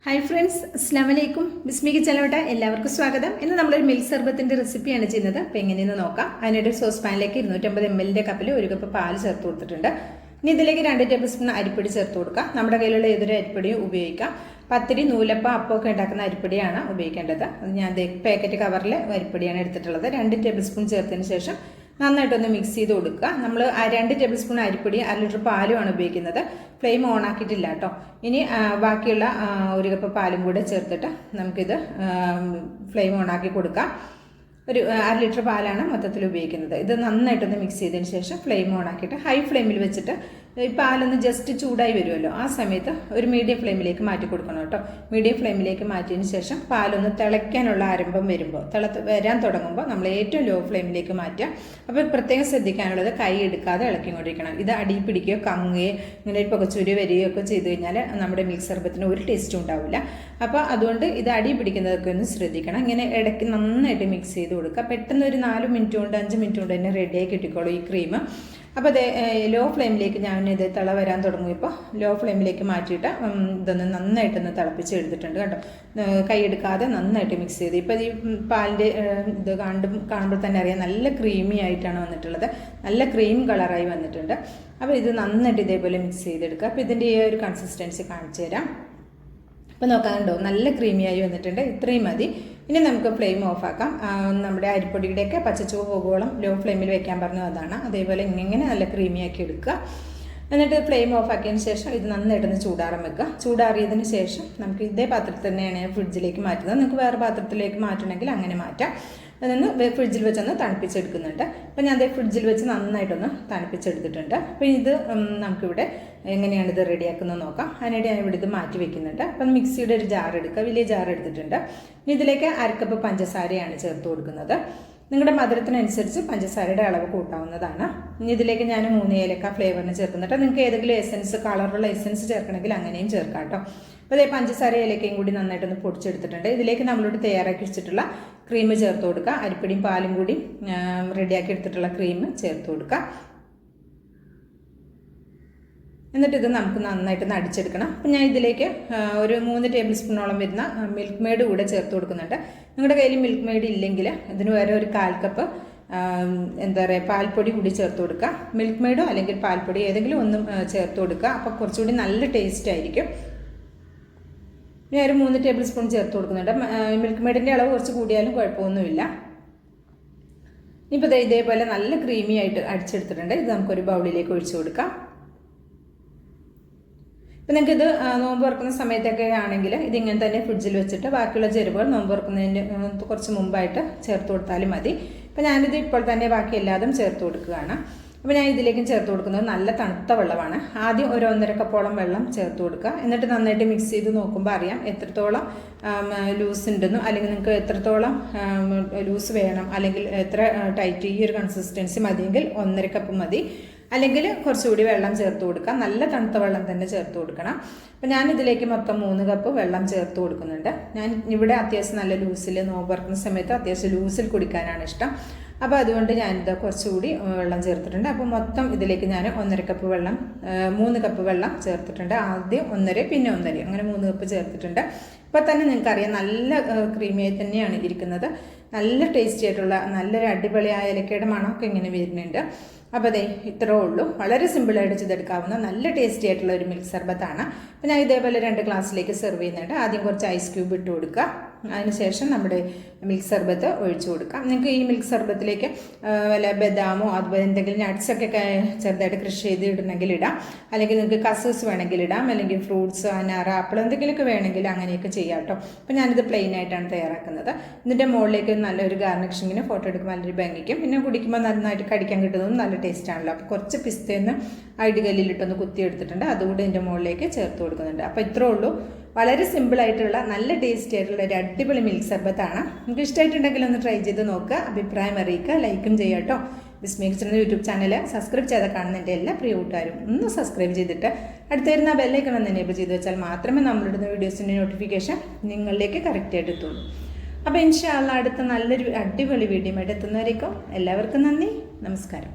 Hi friends, Assalamu alaikum. Bismi Kitchen എല്ലാവർക്കും സ്വാഗതം. ഇന്ന് നമ്മൾ ഒരു മിൽക്ക് സർബത്തിന്റെ റെസിപ്പിയാണ് ചെയ്യുന്നത്. അപ്പോൾ എങ്ങനെയെന്ന് നോക്കാം. അതിനൊരു സോസ് പാനിലേക്ക് 250 ml ന്റെ കപ്പിൽ 1 കപ്പ് പാൽ ചേർത്ത് കൊടുത്തിട്ടുണ്ട്. ഇനി ഇതിലേക്ക് 2 ടേബിൾ സ്പൂൺ അരിപ്പൊടി ചേർത്ത് കൊടുക്കുക. നമ്മുടെ കയ്യിലുള്ള ഏതൊരു അരിപ്പൊടിയും ഉപയോഗിക്കാം. പത്തിരി, നൂലപ്പ, അപ്പമൊക്കെ ഉണ്ടാക്കുന്ന അരിപ്പൊടിയാണ് ഉപയോഗിക്കേണ്ടത്. അത് ഞാൻ പാക്കറ്റ് കവറിൽ അരിപ്പൊടിയാണ് എടുത്തിട്ടുള്ളത്. 2 ടേബിൾ സ്പൂൺ ചേർത്തതിന് ശേഷം നന്നായിട്ടൊന്ന് മിക്സ് ചെയ്ത് കൊടുക്കുക. നമ്മൾ 2 ടേബിൾ സ്പൂൺ അരിപ്പൊടി 1 ലിറ്റർ പാലുമാണ് ഉപയോഗിക്കുന്നത്. ഫ്ലെയിം ഓൺ ആക്കിയിട്ടില്ല കേട്ടോ. ഇനി ബാക്കിയുള്ള 1 കപ്പ് പാലും കൂടെ ചേർത്തിട്ട് നമുക്കിത് ഫ്ലെയിം ഓൺ ആക്കി കൊടുക്കാം. ഒരു 1/2 ലിറ്റർ പാലാണ് മൊത്തത്തിൽ ഉപയോഗിക്കുന്നത്. ഇത് നന്നായിട്ടൊന്ന് മിക്സ് ചെയ്തതിന് ശേഷം ഫ്ലെയിം ഓൺ ആക്കിയിട്ട് ഹൈ ഫ്ലെയിമിൽ വെച്ചിട്ട് ഈ പാലൊന്ന് ജസ്റ്റ് ചൂടായി വരുമല്ലോ, ആ സമയത്ത് ഒരു മീഡിയം ഫ്ലെയിമിലേക്ക് മാറ്റി കൊടുക്കണം കേട്ടോ. മീഡിയം ഫ്ലെയിമിലേക്ക് മാറ്റിയതിന് ശേഷം പാലൊന്ന് തിളയ്ക്കാനുള്ള ആരംഭം വരുമ്പോൾ, വരാൻ തുടങ്ങുമ്പോൾ നമ്മൾ ഏറ്റവും ലോ ഫ്ലെയിമിലേക്ക് മാറ്റുക. അപ്പോൾ പ്രത്യേകം ശ്രദ്ധിക്കാനുള്ളത് കൈ എടുക്കാതെ ഇളക്കിക്കൊണ്ടിരിക്കണം. ഇത് അടി പിടിക്കുകയോ കങ്ങുകയോ ഇങ്ങനെ പുകച്ചൂരി വരികയോ ഒക്കെ ചെയ്ത് കഴിഞ്ഞാൽ നമ്മുടെ മിൽക്ക് സർബത്തിന് ഒരു ടേസ്റ്റും ഉണ്ടാവില്ല. അപ്പോൾ അതുകൊണ്ട് ഇത് അടി പിടിക്കുന്നതൊക്കെ ഒന്ന് ശ്രദ്ധിക്കണം. ഇങ്ങനെ ഇടയ്ക്ക് നന്നായിട്ട് മിക്സ് ചെയ്ത് കൊടുക്കുക. പെട്ടെന്ന് ഒരു 4 മിനിറ്റ് കൊണ്ട് 5 മിനിറ്റ് കൊണ്ട് തന്നെ റെഡിയായി കിട്ടിക്കോളൂ ഈ ക്രീം. അപ്പോൾ അത് ലോ ഫ്ലെയിമിലേക്ക് ഞാനിത് തിള വരാൻ തുടങ്ങിയപ്പോൾ ലോ ഫ്ലെയിമിലേക്ക് മാറ്റിയിട്ട് ഇതൊന്ന് നന്നായിട്ടൊന്ന് തിളപ്പിച്ച് എടുത്തിട്ടുണ്ട് കേട്ടോ. കൈയെടുക്കാതെ നന്നായിട്ട് മിക്സ് ചെയ്ത് ഇപ്പോൾ ഈ പാലിൻ്റെ ഇത് കാണുമ്പോൾ തന്നെ അറിയാം നല്ല ക്രീമി ആയിട്ടാണ് വന്നിട്ടുള്ളത്. നല്ല ക്രീം കളറായി വന്നിട്ടുണ്ട്. അപ്പോൾ ഇത് നന്നായിട്ട് ഇതേപോലെ മിക്സ് ചെയ്തെടുക്കുക. അപ്പോൾ ഇതിൻ്റെ ഈ ഒരു കൺസിസ്റ്റൻസി കാണിച്ചു തരാം. അപ്പോൾ നോക്കാനുണ്ടോ, നല്ല ക്രീമിയായി വന്നിട്ടുണ്ട്. ഇത്രയും മതി. ഇനി നമുക്ക് ഫ്ലെയിം ഓഫാക്കാം. നമ്മുടെ അരിപ്പൊടിയുടെയൊക്കെ പച്ചച്ചുവ പോകുവോളം ലോ ഫ്ലെയിമിൽ വെക്കാൻ പറഞ്ഞു അതാണ്. അതേപോലെ ഇങ്ങനെ നല്ല ക്രീമിയാക്കി എടുക്കുക. എന്നിട്ട് ഫ്ലെയിം ഓഫാക്കിയതിന് ശേഷം ഇത് നന്നായിട്ടൊന്ന് ചൂടാറാൻ വെക്കുക. ചൂടാറിയതിന് ശേഷം നമുക്ക് ഇതേ പാത്രത്തിൽ തന്നെയാണ് ഫ്രിഡ്ജിലേക്ക് മാറ്റുന്നത്. നിങ്ങൾക്ക് വേറെ പാത്രത്തിലേക്ക് മാറ്റണമെങ്കിൽ അങ്ങനെ മാറ്റാം. അതൊന്ന് ഫ്രിഡ്ജിൽ വെച്ചൊന്ന് തണുപ്പിച്ചെടുക്കുന്നുണ്ട്. അപ്പോൾ ഞാൻ അതേ ഫ്രിഡ്ജിൽ വെച്ച് നന്നായിട്ടൊന്ന് തണുപ്പിച്ചെടുത്തിട്ടുണ്ട്. അപ്പോൾ ഇത് നമുക്കിവിടെ എങ്ങനെയാണ് ഇത് റെഡിയാക്കുന്നത് നോക്കാം. അതിനായിട്ട് ഞാൻ ഇവിടെ ഇത് മാറ്റി വെക്കുന്നുണ്ട്. അപ്പം മിക്സിയുടെ ഒരു ജാർ എടുക്കുക, വലിയ ജാർ എടുത്തിട്ടുണ്ട്. ഇനി ഇതിലേക്ക് 1 കപ്പ് പഞ്ചസാരയാണ് ചേർത്ത് കൊടുക്കുന്നത്. നിങ്ങളുടെ മധുരത്തിനനുസരിച്ച് പഞ്ചസാരയുടെ അളവ് കൂട്ടാവുന്നതാണ്. ഇനി ഇതിലേക്ക് ഞാൻ 3 ഏലക്ക ഫ്ലേവറിന് ചേർക്കുന്നുണ്ട്. നിങ്ങൾക്ക് ഏതെങ്കിലും എസൻസ്, കളറുള്ള എസൻസ് ചേർക്കണമെങ്കിൽ അങ്ങനെയും ചേർക്കാം കേട്ടോ. അപ്പോൾ അതേ പഞ്ചസാര ഏലക്കയും കൂടി നന്നായിട്ടൊന്ന് പൊടിച്ചെടുത്തിട്ടുണ്ട്. ഇതിലേക്ക് നമ്മളോട് തയ്യാറാക്കി വെച്ചിട്ടുള്ള ക്രീം ചേർത്ത് കൊടുക്കുക. അരിപ്പൊടിയും പാലും കൂടി റെഡിയാക്കി എടുത്തിട്ടുള്ള ക്രീം ചേർത്ത് കൊടുക്കുക. എന്നിട്ട് ഇത് നമുക്ക് നന്നായിട്ടൊന്ന് അടിച്ചെടുക്കണം. അപ്പം ഞാൻ ഇതിലേക്ക് ഒരു 3 ടേബിൾ സ്പൂണോളം വരുന്ന മിൽക്ക് മെയ്ഡ് കൂടെ ചേർത്ത് കൊടുക്കുന്നുണ്ട്. നിങ്ങളുടെ കയ്യിൽ മിൽക്ക് മെയ്ഡ് ഇല്ലെങ്കിൽ ഇതിന് വരെ ഒരു 1/4 കപ്പ് പാൽപ്പൊടി കൂടി ചേർത്ത് കൊടുക്കുക. മിൽക്ക് മെയ്ഡോ അല്ലെങ്കിൽ പാൽപ്പൊടി ഏതെങ്കിലും ഒന്നും ചേർത്ത് കൊടുക്കുക. അപ്പോൾ കുറച്ചുകൂടി നല്ല ടേസ്റ്റ് ആയിരിക്കും. ഞാൻ ഒരു 3 ടേബിൾ സ്പൂൺ ചേർത്ത് കൊടുക്കുന്നുണ്ട്. മിൽക്ക് മെയ്ഡിൻ്റെ അളവ് കുറച്ച് കൂടിയാലും കുഴപ്പമൊന്നുമില്ല. ഇപ്പോൾ ഇതേപോലെ നല്ല ക്രീമി ആയിട്ട് അടിച്ചെടുത്തിട്ടുണ്ട്. ഇത് നമുക്കൊരു ബൗളിലേക്ക് ഒഴിച്ചു കൊടുക്കാം. ഇപ്പം നിങ്ങൾക്കിത് നോമ്പ് തുറക്കുന്ന സമയത്തൊക്കെ ആണെങ്കിൽ ഇതിങ്ങനെ തന്നെ ഫ്രിഡ്ജിൽ വെച്ചിട്ട് ബാക്കിയുള്ള ചേരുവകൾ നോമ്പ് തുറക്കുന്നതിന് കുറച്ച് മുമ്പായിട്ട് ചേർത്ത് കൊടുത്താലും മതി. അപ്പോൾ ഞാനിത് ഇപ്പോൾ തന്നെ ബാക്കി എല്ലാതും ചേർത്ത് കൊടുക്കുകയാണ്. അപ്പോൾ ഞാൻ ഇതിലേക്കും ചേർത്ത് കൊടുക്കുന്നത് നല്ല തണുത്ത വെള്ളമാണ്. ആദ്യം ഒരു 1.5 കപ്പോളം വെള്ളം ചേർത്ത് കൊടുക്കുക. എന്നിട്ട് നന്നായിട്ട് മിക്സ് ചെയ്ത് നോക്കുമ്പോൾ അറിയാം എത്രത്തോളം ലൂസ് ഉണ്ടെന്നും, അല്ലെങ്കിൽ നിങ്ങൾക്ക് എത്രത്തോളം ലൂസ് വേണം, അല്ലെങ്കിൽ എത്ര ടൈറ്റ് ഈ ഒരു കൺസിസ്റ്റൻസി മതിയെങ്കിൽ 1.5 കപ്പ് മതി. അല്ലെങ്കിൽ കുറച്ചുകൂടി വെള്ളം ചേർത്ത് കൊടുക്കാം. നല്ല തണുത്ത വെള്ളം തന്നെ ചേർത്ത് കൊടുക്കണം. അപ്പോൾ ഞാനിതിലേക്ക് മൊത്തം 3 കപ്പ് വെള്ളം ചേർത്ത് കൊടുക്കുന്നുണ്ട്. ഞാൻ ഇവിടെ അത്യാവശ്യം നല്ല ലൂസിൽ നോമ്പ് തുറക്കുന്ന സമയത്ത് അത്യാവശ്യം ലൂസിൽ കുടിക്കാനാണ് ഇഷ്ടം. അപ്പോൾ അതുകൊണ്ട് ഞാനിത് കുറച്ചുകൂടി വെള്ളം ചേർത്തിട്ടുണ്ട്. അപ്പോൾ മൊത്തം ഇതിലേക്ക് ഞാൻ 1.5 കപ്പ് വെള്ളം 3 കപ്പ് വെള്ളം ചേർത്തിട്ടുണ്ട്. ആദ്യം 1.5 പിന്നെ 1.5 അങ്ങനെ 3 കപ്പ് ചേർത്തിട്ടുണ്ട്. ഇപ്പോൾ തന്നെ നിങ്ങൾക്കറിയാം നല്ല ക്രീമിയായി തന്നെയാണ് ഇരിക്കുന്നത്. നല്ല ടേസ്റ്റി ആയിട്ടുള്ള നല്ലൊരു അടിപൊളിയായ ഏലക്കയുടെ മണമൊക്കെ ഇങ്ങനെ വരുന്നുണ്ട്. അപ്പോൾ അതെ ഇത്രേ ഉള്ളൂ. വളരെ സിമ്പിളായിട്ട് ചെയ്തെടുക്കാവുന്ന നല്ല ടേസ്റ്റി ആയിട്ടുള്ള ഒരു മിൽക്ക് സർബത്താണ്. അപ്പോൾ ഞാൻ ഇതേപോലെ 2 ഗ്ലാസ്സിലേക്ക് സെർവ് ചെയ്യുന്നുണ്ട്. ആദ്യം കുറച്ച് ഐസ് ക്യൂബ് ഇട്ട് കൊടുക്കുക. അതിനുശേഷം നമ്മുടെ മിൽക്ക് സർബത്ത് ഒഴിച്ചു കൊടുക്കാം. നിങ്ങൾക്ക് ഈ മിൽക്ക് സർബത്തിലേക്ക് വല്ല ബദാമോ അതുപോലെ എന്തെങ്കിലും നട്ട്സൊക്കെ ചെറുതായിട്ട് കൃഷി ചെയ്ത് ഇടണമെങ്കിൽ ഇടാം. അല്ലെങ്കിൽ നിങ്ങൾക്ക് കസൂസ് വേണമെങ്കിൽ ഇടാം. അല്ലെങ്കിൽ ഫ്രൂട്ട്സ്, അനാർ, ആപ്പിൾ എന്തെങ്കിലുമൊക്കെ വേണമെങ്കിൽ അങ്ങനെയൊക്കെ ചെയ്യാം കേട്ടോ. അപ്പോൾ ഞാനിത് പ്ലെയിൻ ആയിട്ടാണ് തയ്യാറാക്കുന്നത്. ഇതിൻ്റെ മുകളിലേക്ക് നല്ലൊരു ഗാർണിഷിങ്ങിന് ഫോട്ടോ എടുക്കുമ്പോൾ നല്ലൊരു ഭംഗിക്കും. പിന്നെ കുടിക്കുമ്പോൾ നന്നായിട്ട് കടിക്കാൻ കിട്ടുന്നതും നല്ല ടേസ്റ്റ് ആണല്ലോ. അപ്പോൾ കുറച്ച് പിസ്തയെന്ന് അടികല്ലിലിട്ടൊന്ന് കുത്തിയെടുത്തിട്ടുണ്ട്. അതുകൂടി ഇതിൻ്റെ മുകളിലേക്ക് ചേർത്ത് കൊടുക്കുന്നുണ്ട്. അപ്പോൾ ഇത്രേ ഉള്ളൂ. വളരെ സിമ്പിളായിട്ടുള്ള നല്ല ടേസ്റ്റി ആയിട്ടുള്ള ഒരു അടിപൊളി മിൽക്ക് സർബത്താണ്. നിങ്ങൾക്ക് ഇഷ്ടമായിട്ടുണ്ടെങ്കിൽ ഒന്ന് ട്രൈ ചെയ്ത് നോക്കുക. അഭിപ്രായം അറിയിക്കുക. ലൈക്കും ചെയ്യുക കേട്ടോ. ബിസ്മി കിച്ചൻ യൂട്യൂബ് ചാനൽ സബ്സ്ക്രൈബ് ചെയ്ത് കാണുന്ന എൻ്റെ എല്ലാ പ്രിയ കൂട്ടുകാരും ഒന്ന് സബ്സ്ക്രൈബ് ചെയ്തിട്ട് അടുത്ത് വരുന്ന ബെല്ലൈക്കൺ ഒന്ന് എനേബിൾ ചെയ്ത് വെച്ചാൽ മാത്രമേ നമ്മളിടുന്ന വീഡിയോസിൻ്റെ നോട്ടിഫിക്കേഷൻ നിങ്ങളിലേക്ക് കറക്റ്റായിട്ട് എത്തുള്ളൂ. അപ്പോൾ ഇൻഷാ അല്ലാഹ് അടുത്ത നല്ലൊരു അടിപൊളി വീഡിയോ ആയിട്ട് എത്തുന്നവരേക്കും എല്ലാവർക്കും നന്ദി, നമസ്കാരം.